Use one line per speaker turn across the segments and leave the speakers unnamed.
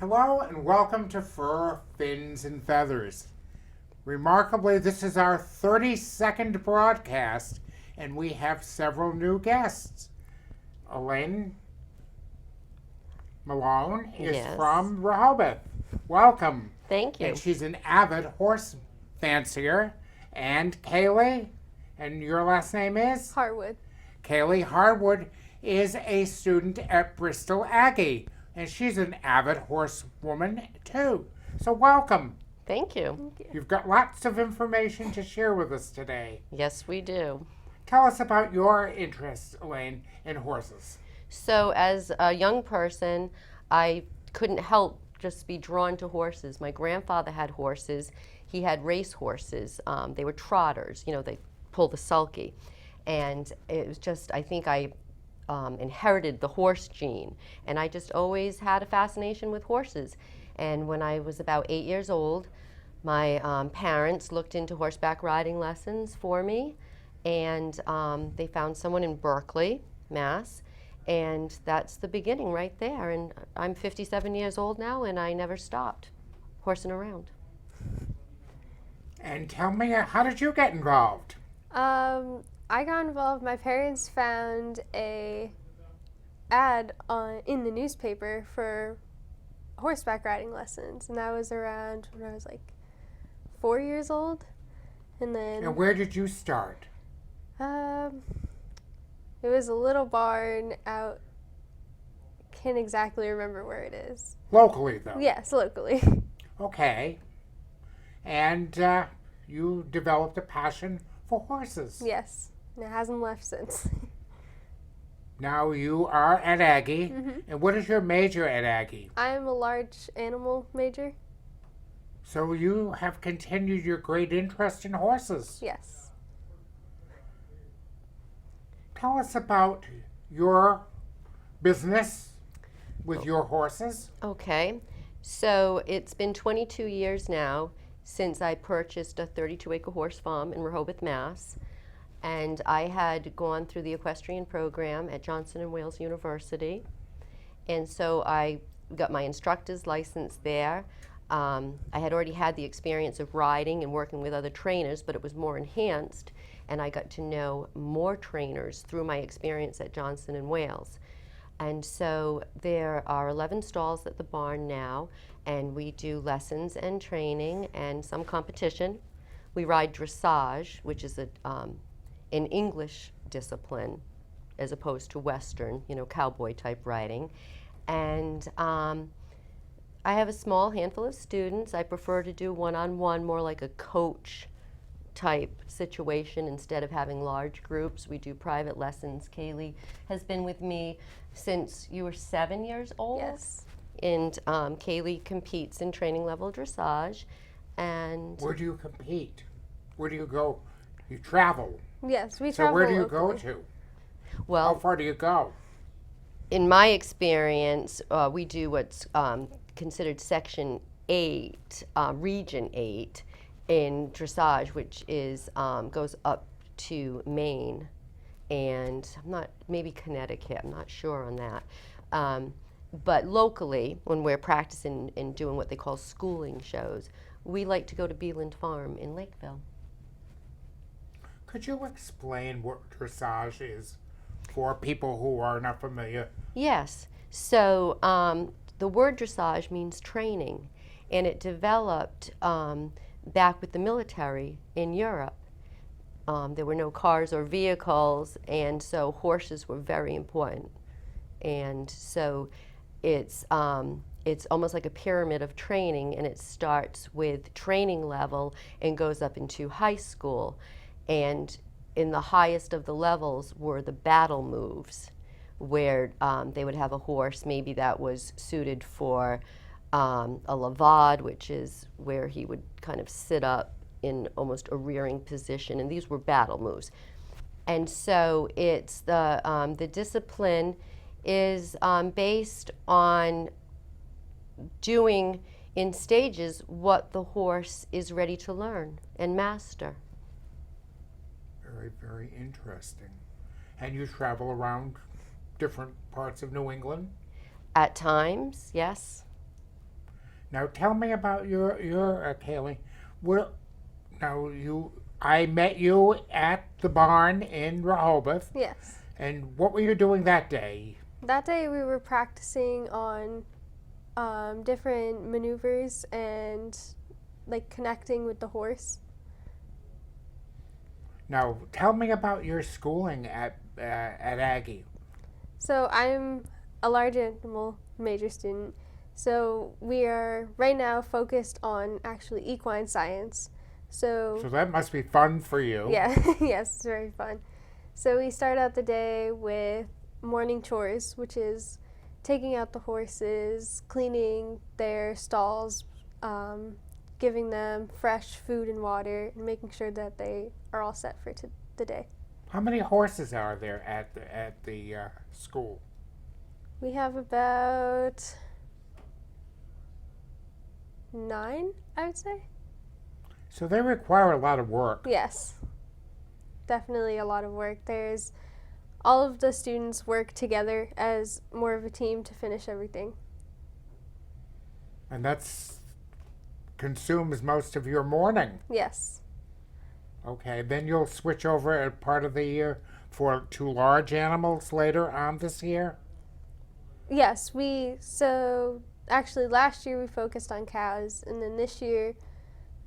Hello and welcome to Fur, Fins, and Feathers. Remarkably, this is our 32nd broadcast, and we have several new guests. Alane Malone is
Yes.
from Rehoboth. Welcome.
Thank you.
And she's an avid horse fancier. And Kayleigh, and your last name is?
Harwood.
Kayleigh Harwood is a student at Bristol Aggie, and she's an avid horsewoman too. So welcome.
Thank you.
You've got lots of information to share with us today.
Yes, we do.
Tell us about your interest, Alane, in horses.
So as a young person, I couldn't help just be drawn to horses. My grandfather had horses. He had race horses. They were trotters. They pull the sulky. And it was just, I think I inherited the horse gene. And I just always had a fascination with horses. And when I was about 8 years old, my parents looked into horseback riding lessons for me. And they found someone in Berkeley, Mass. And that's the beginning right there. And I'm 57 years old now, and I never stopped horsing around.
And tell me, how did you get involved?
I got involved. My parents found a ad in the newspaper for horseback riding lessons, and that was around when I was like 4 years old. And then
And where did you start?
it was a little barn out. Can't exactly remember where it is.
Locally, though.
Yes, locally.
Okay. And you developed a passion for horses.
Yes, and it hasn't left since.
Now you are at Aggie. And what is your major at Aggie?
I'm a large animal major.
So you have continued your great interest in horses.
Yes.
Tell us about your business with your horses.
Okay. So it's been 22 years now since I purchased a 32-acre horse farm in Rehoboth, Mass. And I had gone through the equestrian program at Johnson & Wales University. And so I got my instructor's license there. I had already had the experience of riding and working with other trainers, but it was more enhanced. And I got to know more trainers through my experience at Johnson & Wales. And so there are 11 stalls at the barn now, and we do lessons and training and some competition. We ride dressage, which is an English discipline as opposed to Western, cowboy type riding. And I have a small handful of students. I prefer to do one-on-one, more like a coach type situation instead of having large groups. We do private lessons. Kayleigh has been with me since you were 7 years old.
Yes.
And Kayleigh competes in training level dressage. And
Where do you compete? Where do you go? You travel.
Yes, we
So
travel
where do you go
locally.
to? How
well,
far do you go?
in my experience, we do what's considered Section 8, Region 8 in dressage, which is goes up to Maine and maybe Connecticut, I'm not sure on that. But locally, when we're practicing and doing what they call schooling shows, we like to go to Beeland Farm in Lakeville.
Could you explain what dressage is for people who are not familiar?
Yes. So the word dressage means training, and it developed back with the military in Europe. There were no cars or vehicles, and so horses were very important. And so it's almost like a pyramid of training, and it starts with training level and goes up into high school. And in the highest of the levels were the battle moves, where they would have a horse maybe that was suited for a levade, which is where he would kind of sit up in almost a rearing position, and these were battle moves. And so it's the discipline is based on doing in stages what the horse is ready to learn and master.
Very, very interesting. And you travel around different parts of New England?
At times, yes.
Now tell me about your Kayleigh. Well, now I met you at the barn in Rehoboth,
Yes.
and what were you doing that day?
That day we were practicing on different maneuvers and like connecting with the horse.
Now tell me about your schooling at Aggie.
So I'm a large animal major student. So we are right now focused on actually equine science.
So that must be fun for you.
Yeah, yes, it's very fun. So we start out the day with morning chores, which is taking out the horses, cleaning their stalls, giving them fresh food and water, and making sure that they are all set for the day.
How many horses are there at the school?
We have about 9, I would say.
So they require a lot of work.
Yes, definitely a lot of work. There's all of the students work together as more of a team to finish everything.
And that's consumes most of your morning.
Yes.
Okay, then you'll switch over at part of the year to large animals later on this year?
Yes, so actually last year we focused on cows, and then this year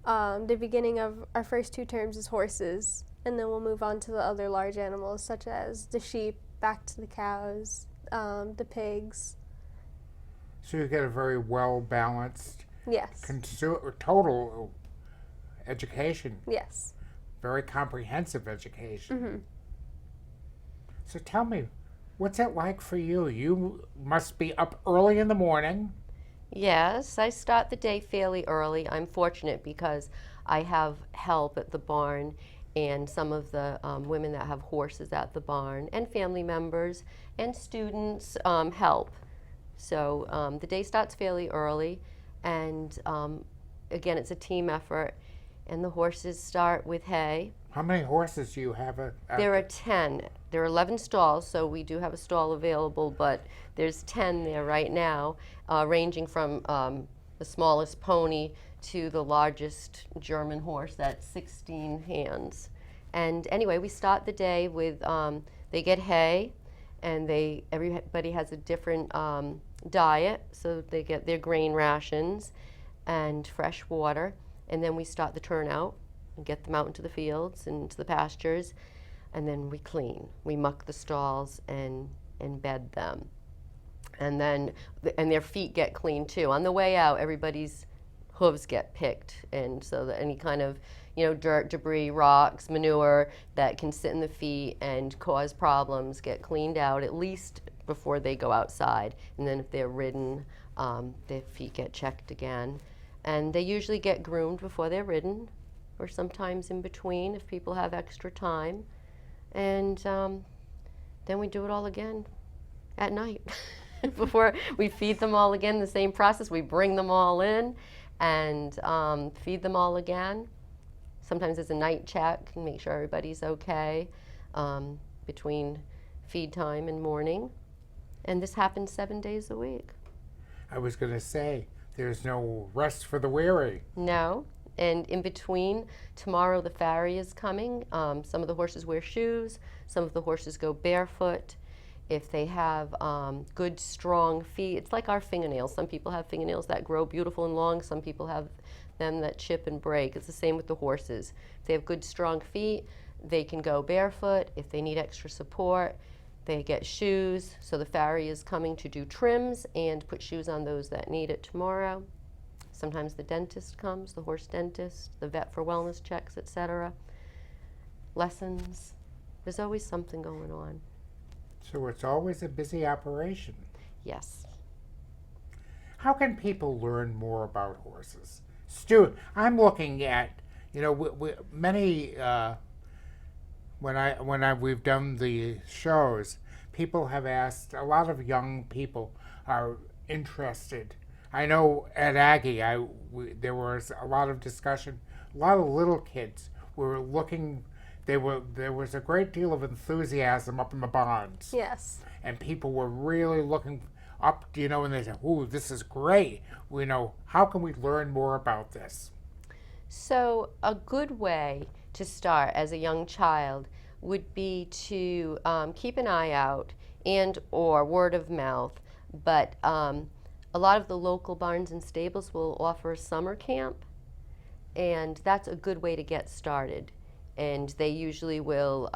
the beginning of our first 2 terms is horses, and then we'll move on to the other large animals such as the sheep, back to the cows, the pigs.
So you get a very well balanced
Yes.
total education,
Yes.
very comprehensive education.
Mhm.
So tell me, what's it like for you? You must be up early in the morning.
Yes, I start the day fairly early. I'm fortunate because I have help at the barn and some of the women that have horses at the barn and family members and students help. So the day starts fairly early, and again, it's a team effort, and the horses start with hay.
How many horses do you have?
There are 10. There are 11 stalls, so we do have a stall available, but there's 10 there right now, ranging from the smallest pony to the largest German horse that's 16 hands. And anyway, we start the day with, they get hay, and everybody has a different diet, so they get their grain rations and fresh water, and then we start the turnout and get them out into the fields and into the pastures, and then we clean. We muck the stalls and bed them. And then their feet get clean too. On the way out, everybody's hooves get picked, and so that any kind of dirt, debris, rocks, manure that can sit in the feet and cause problems get cleaned out at least before they go outside. And then if they're ridden, their feet get checked again. And they usually get groomed before they're ridden, or sometimes in between if people have extra time. And then we do it all again at night. Before we feed them all again, the same process. We bring them all in and feed them all again. Sometimes there's a night check and make sure everybody's okay between feed time and morning. And this happens 7 days a week.
I was going to say, there's no rest for the weary.
No. And in between, tomorrow the Ferry is coming. Some of the horses wear shoes. Some of the horses go barefoot. If they have good, strong feet, it's like our fingernails. Some people have fingernails that grow beautiful and long. Some people have them that chip and break. It's the same with the horses. If they have good, strong feet, they can go barefoot. If they need extra support, they get shoes. So the Ferry is coming to do trims and put shoes on those that need it tomorrow. Sometimes the dentist comes, the horse dentist, the vet for wellness checks, etc. Lessons. There's always something going on.
So it's always a busy operation.
Yes.
How can people learn more about horses? Stu, I'm looking at, many, we've done the shows, people have asked, a lot of young people are interested. I know at Aggie, there was a lot of discussion, a lot of little kids were looking. There was a great deal of enthusiasm up in the barns.
Yes.
And people were really looking up, and they say, "Ooh, this is great." How can we learn more about this?
So a good way to start as a young child would be to keep an eye out and or word of mouth. But a lot of the local barns and stables will offer a summer camp, and that's a good way to get started. And they usually will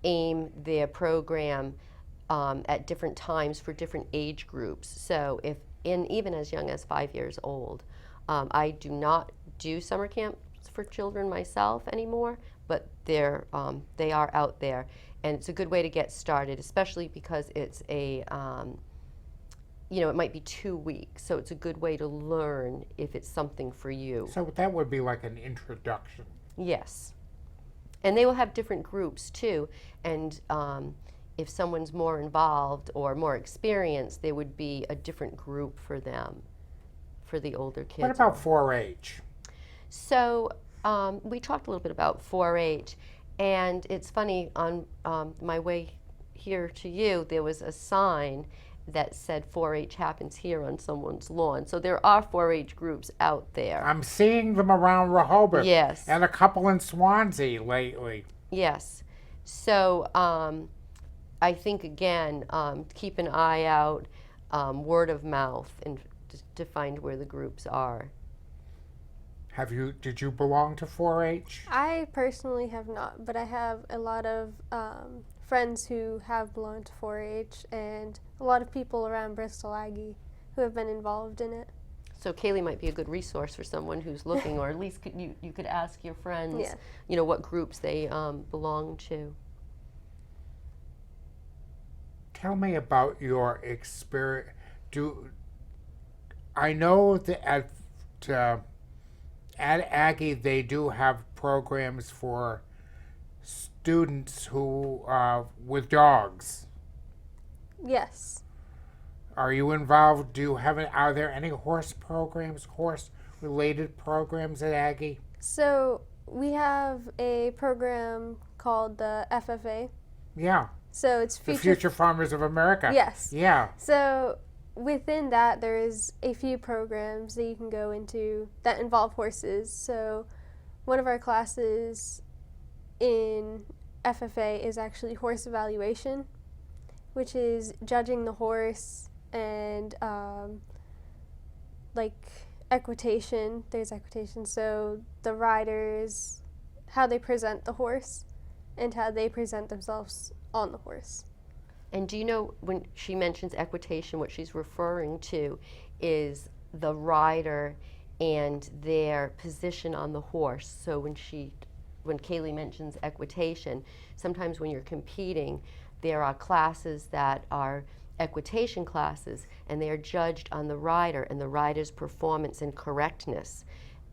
aim their program at different times for different age groups. So even as young as 5 years old, I do not do summer camps for children myself anymore, but they are out there, and it's a good way to get started, especially because it's it might be 2 weeks, so it's a good way to learn if it's something for you.
So that would be like an introduction.
Yes. And they will have different groups too, and if someone's more involved or more experienced, there would be a different group for them, for the older kids.
What about 4-H?
So we talked a little bit about 4-H, and it's funny, on my way here to you, there was a sign that said 4-H happens here on someone's lawn. So there are 4-H groups out there.
I'm seeing them around Rehoboth.
Yes.
And a couple in Swansea lately.
Yes. So I think, again, keep an eye out, word of mouth, and to find where the groups are.
Did you belong to 4-H?
I personally have not, but I have a lot of friends who have belonged to 4-H and a lot of people around Bristol Aggie who have been involved in it.
So Kayleigh might be a good resource for someone who's looking, or at least you could ask your friends,
Yeah.
What groups they belong to.
Tell me about your experience. I know that at Aggie they do have programs for students who with dogs.
Yes.
Are you involved? Are there any horse-related programs at Aggie?
So we have a program called the FFA.
Yeah.
So it's
The Future Farmers of America.
Yes.
Yeah.
So within that, there is a few programs that you can go into that involve horses. So one of our classes in FFA is actually horse evaluation, which is judging the horse, and like equitation. There's equitation, so the riders, how they present the horse and how they present themselves on the horse.
And do you know, when she mentions equitation, what she's referring to is the rider and their position on the horse. So when Kayleigh mentions equitation, sometimes when you're competing, there are classes that are equitation classes, and they are judged on the rider and the rider's performance and correctness.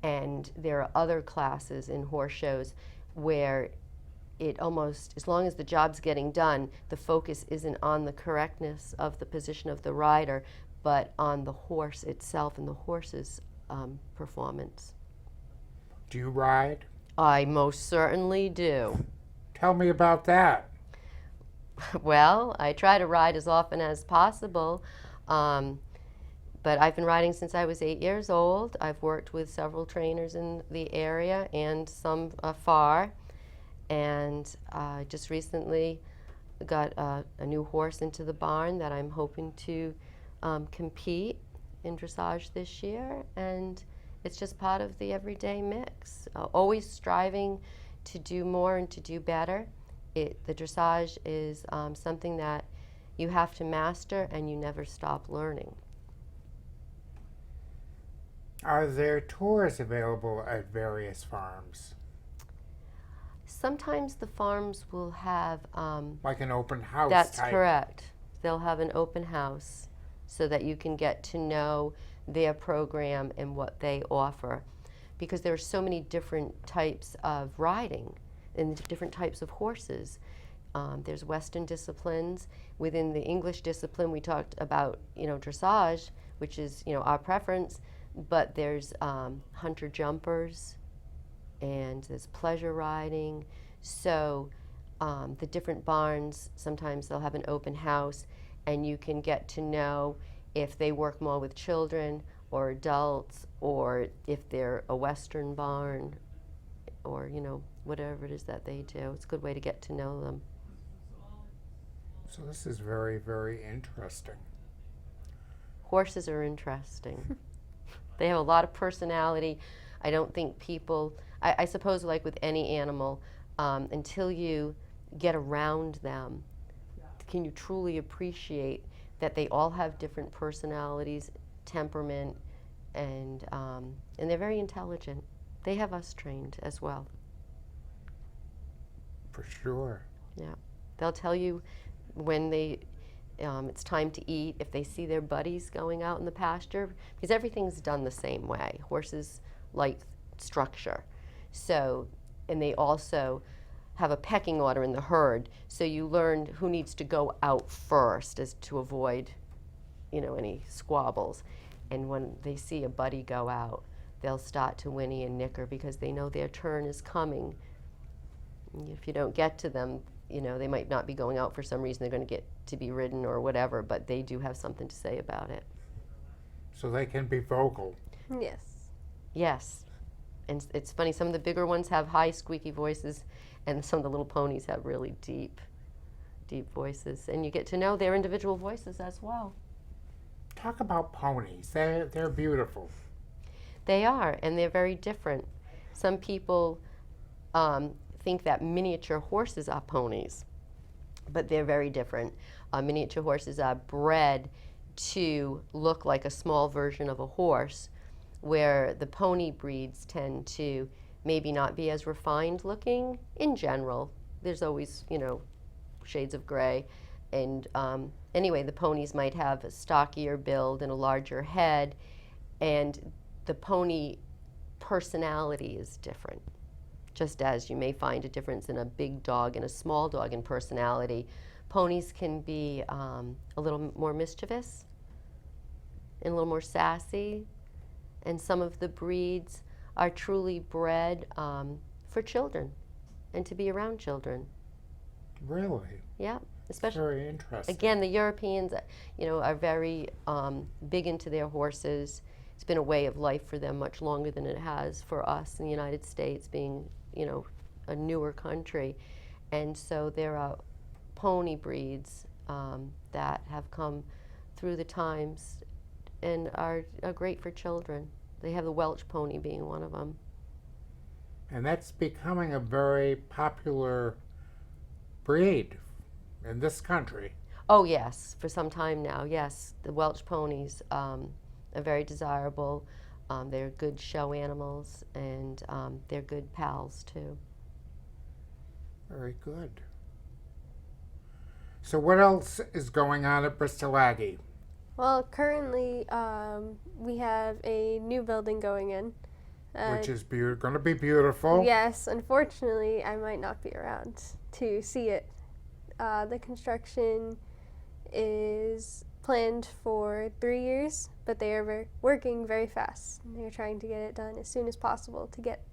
And there are other classes in horse shows where it almost, as long as the job's getting done, the focus isn't on the correctness of the position of the rider, but on the horse itself and the horse's performance.
Do you ride?
I most certainly do.
Tell me about that.
Well, I try to ride as often as possible, but I've been riding since I was 8 years old. I've worked with several trainers in the area and some far, and just recently got a new horse into the barn that I'm hoping to compete in dressage this year, and it's just part of the everyday mix. Always striving to do more and to do better. The dressage is something that you have to master, and you never stop learning.
Are there tours available at various farms?
Sometimes the farms will have...
like an open house
That's
type.
correct. They'll have an open house so that you can get to know their program and what they offer, because there are so many different types of riding and different types of horses. There's Western disciplines. Within the English discipline, we talked about, dressage, which is, our preference, but there's hunter jumpers, and there's pleasure riding. So the different barns, sometimes they'll have an open house, and you can get to know if they work more with children or adults, or if they're a Western barn, or whatever it is that they do. It's a good way to get to know them.
So this is very, very interesting.
Horses are interesting. They have a lot of personality. I don't think people, I suppose like with any animal, until you get around them, can you truly appreciate that they all have different personalities, temperament, and they're very intelligent. They have us trained as well.
For sure.
Yeah. They'll tell you when it's time to eat, if they see their buddies going out in the pasture, because everything's done the same way. Horses like structure. So, and they also have a pecking order in the herd, so you learn who needs to go out first as to avoid, any squabbles. And when they see a buddy go out, they'll start to whinny and nicker because they know their turn is coming. If you don't get to them, they might not be going out for some reason. They're going to get to be ridden or whatever, but they do have something to say about it.
So they can be vocal.
Yes.
Yes. And it's funny, some of the bigger ones have high, squeaky voices, and some of the little ponies have really deep, deep voices. And you get to know their individual voices as well.
Talk about ponies. They're beautiful.
They are, and they're very different. Some people think that miniature horses are ponies, but they're very different. Miniature horses are bred to look like a small version of a horse, where the pony breeds tend to maybe not be as refined looking in general. There's always, shades of gray. And anyway, the ponies might have a stockier build and a larger head, and the pony personality is different. Just as you may find a difference in a big dog and a small dog in personality, ponies can be a little more mischievous and a little more sassy. And some of the breeds are truly bred for children and to be around children.
Really?
Yeah, especially.
Very interesting.
Again, the Europeans, are very big into their horses. It's been a way of life for them much longer than it has for us in the United States, being, a newer country. And so there are pony breeds that have come through the times and are great for children. They have the Welch Pony being one of them.
And that's becoming a very popular breed in this country.
Oh yes, for some time now, yes. The Welch Ponies are very desirable. They're good show animals, and they're good pals too.
Very good. So what else is going on at Bristol Aggie?
Well, currently we have a new building going in.
Which is going to be beautiful.
Yes, unfortunately, I might not be around to see it. The construction is planned for 3 years, but they are working very fast. They're trying to get it done as soon as possible to get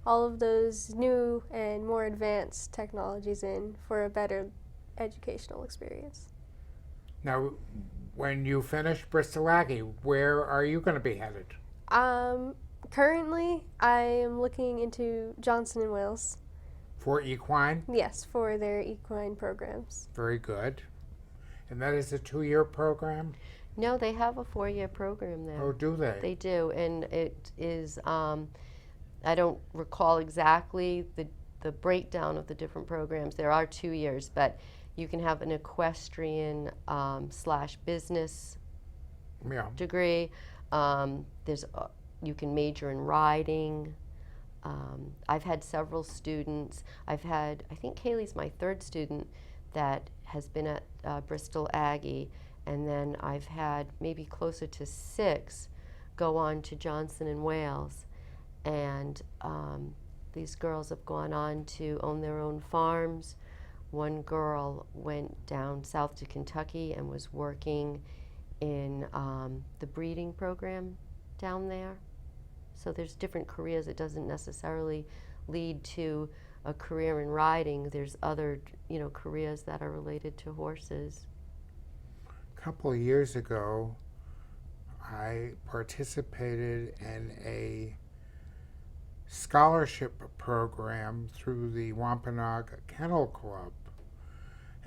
all of those new and more advanced technologies in for a better educational experience.
Now, when you finish Bristol Aggie, where are you going to be headed?
Currently, I am looking into Johnson & Wales.
For equine?
Yes, for their equine programs.
Very good. And that is a 2-year program?
No, they have a 4-year program there.
Oh, do they?
They do, and it is, I don't recall exactly the breakdown of the different programs. There are 2 years, but you can have an equestrian / business degree. You can major in riding. I've had several students. I think Kayleigh's my 3rd student that has been at Bristol Aggie, and then I've had maybe closer to 6 go on to Johnson & Wales. And these girls have gone on to own their own farms. One girl went down south to Kentucky and was working in the breeding program down there. So there's different careers. It doesn't necessarily lead to a career in riding. There's other, careers that are related to horses.
couple of years ago, I participated in a scholarship program through the Wampanoag Kennel Club.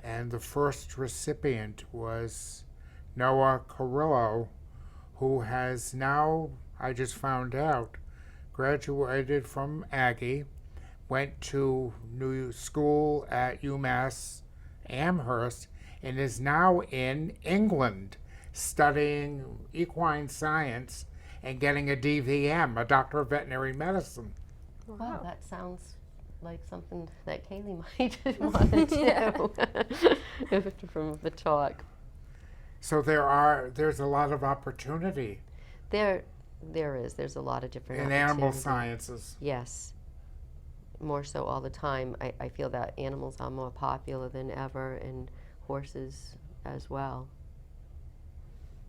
And the first recipient was Noah Carrillo, who has now, I just found out, graduated from Aggie, went to new school at UMass Amherst, and is now in England studying equine science and getting a DVM, a Doctor of Veterinary Medicine.
Wow, that sounds like something that Kayleigh might want to do from the talk.
So there's a lot of opportunity
There is. There's a lot of different
in animal
opportunities.
sciences.
Yes. More so all the time. I feel that animals are more popular than ever, and horses as well.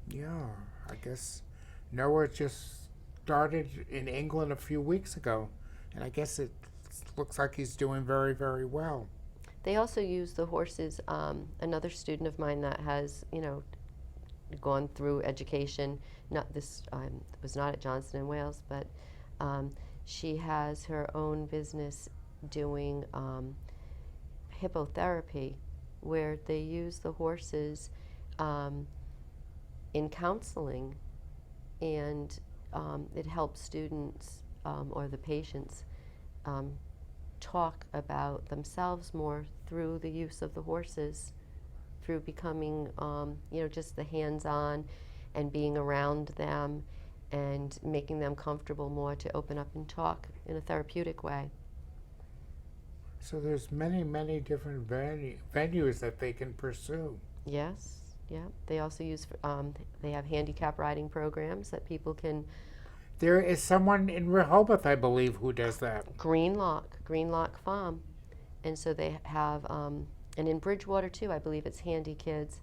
Yeah, I guess Noah just started in England a few weeks ago, and I guess it looks like he's doing very, very well.
They also use the horses. Another student of mine that has, gone through education, not this, was not at Johnson & Wales, but she has her own business doing hippotherapy, where they use the horses in counseling, and it helps students or the patients talk about themselves more through the use of the horses, through becoming, just the hands-on and being around them and making them comfortable more to open up and talk in a therapeutic way.
So there's many, many different venues that they can pursue.
Yes, yeah. They also use, they have handicap riding programs that people can.
There is someone in Rehoboth, I believe, who does that.
Greenlock Farm. And so they have, and in Bridgewater too, I believe it's Handy Kids.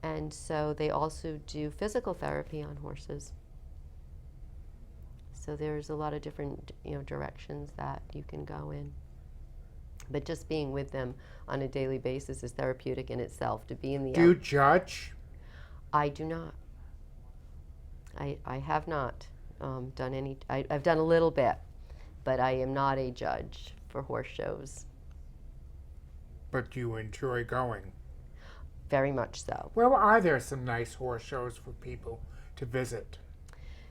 And so they also do physical therapy on horses. So there's a lot of different, directions that you can go in. But just being with them on a daily basis is therapeutic in itself. To be in the
Do you judge?
I do not. I have not done any. I've done a little bit, but I am not a judge for horse shows.
But you enjoy going?
Very much so.
Where are there some nice horse shows for people to visit?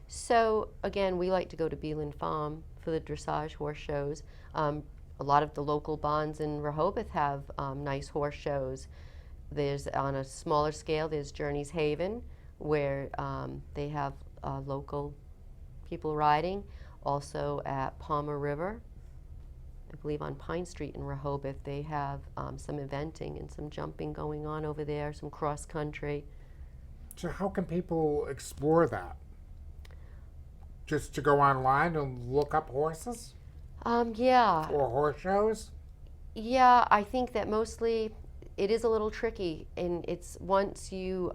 So again, we like to go to Beeland Farm for the dressage horse shows. A lot of the local bonds in Rehoboth have nice horse shows. There's, on a smaller scale, there's Journey's Haven, where they have local people riding. Also at Palmer River, I believe on Pine Street in Rehoboth, they have some eventing and some jumping going on over there, some cross country.
So how can people explore that? Just to go online and look up horses?
Yeah.
Or horse shows?
Yeah, I think that mostly it is a little tricky, and it's once you,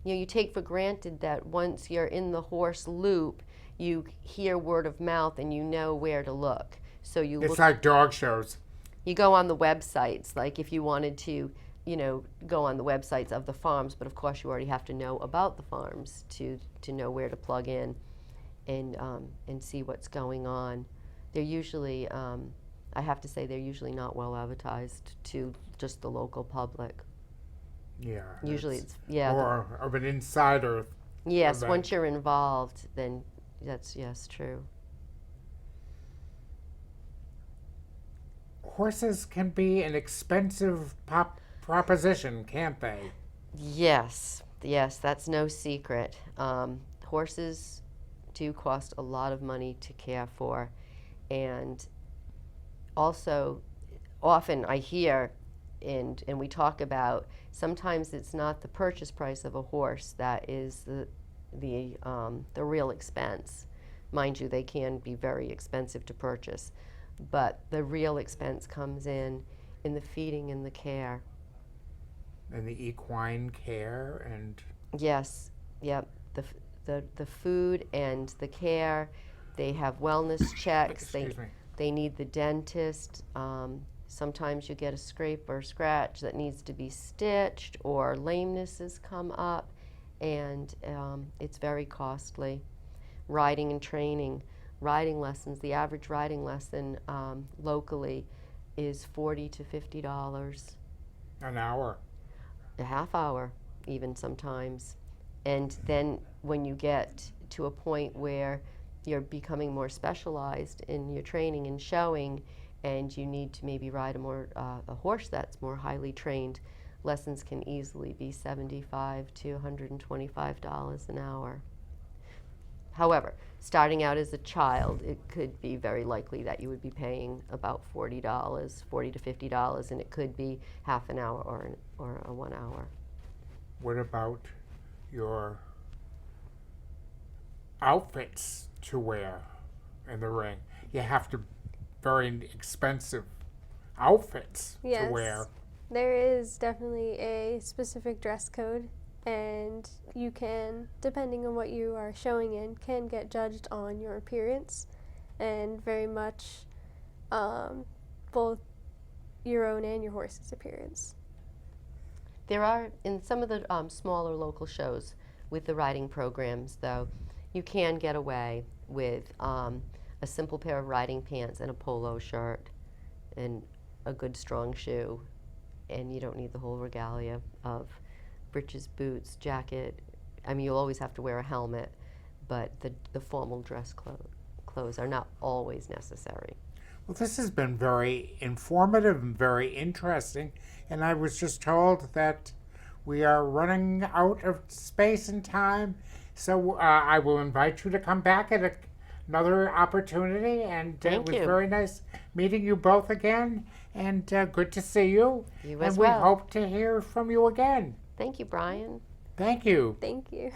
you take for granted that once you're in the horse loop, you hear word of mouth and you know where to look. So you
It's
look,
like dog shows.
you go on the websites, like if you wanted to, go on the websites of the farms, but of course you already have to know about the farms to know where to plug in and see what's going on. They're usually, I have to say, they're usually not well advertised to just the local public.
Yeah.
Usually it's, yeah.
More of an insider.
Yes,
event.
once you're involved, then that's, yes, true.
Horses can be an expensive proposition, can't they?
Yes, that's no secret. Horses do cost a lot of money to care for, and also often I hear and we talk about, sometimes it's not the purchase price of a horse that is the real expense. Mind you, they can be very expensive to purchase, but the real expense comes in the feeding and the care.
And the equine care and...
Yes, yep. The food and the care. They have wellness checks.
Excuse me.
They need the dentist. Sometimes you get a scrape or scratch that needs to be stitched, or lamenesses come up, and it's very costly. Riding and training. Riding lessons, the average riding lesson locally is $40 to $50.
An hour.
A half hour, even sometimes. And then when you get to a point where you're becoming more specialized in your training and showing, and you need to maybe ride a horse that's more highly trained, lessons can easily be $75 to $125 an hour. However, starting out as a child, it could be very likely that you would be paying about $40 to $50, and it could be half an hour or a 1 hour.
What about your outfits to wear in the ring? You have to very expensive outfits
Yes.
to wear.
There is definitely a specific dress code, and you can, depending on what you are showing in, can get judged on your appearance and very much both your own and your horse's appearance.
There are, in some of the smaller local shows with the riding programs, though, you can get away with a simple pair of riding pants and a polo shirt and a good strong shoe, and you don't need the whole regalia of breeches, boots, jacket. I mean, you'll always have to wear a helmet, but the formal dress clothes are not always necessary.
Well, this has been very informative and very interesting, and I was just told that we are running out of space and time, so I will invite you to come back at another opportunity, and it was very nice meeting you both again, and good to see you.
You as
and
well.
We hope to hear from you again.
Thank you, Brian.
Thank you.
Thank you.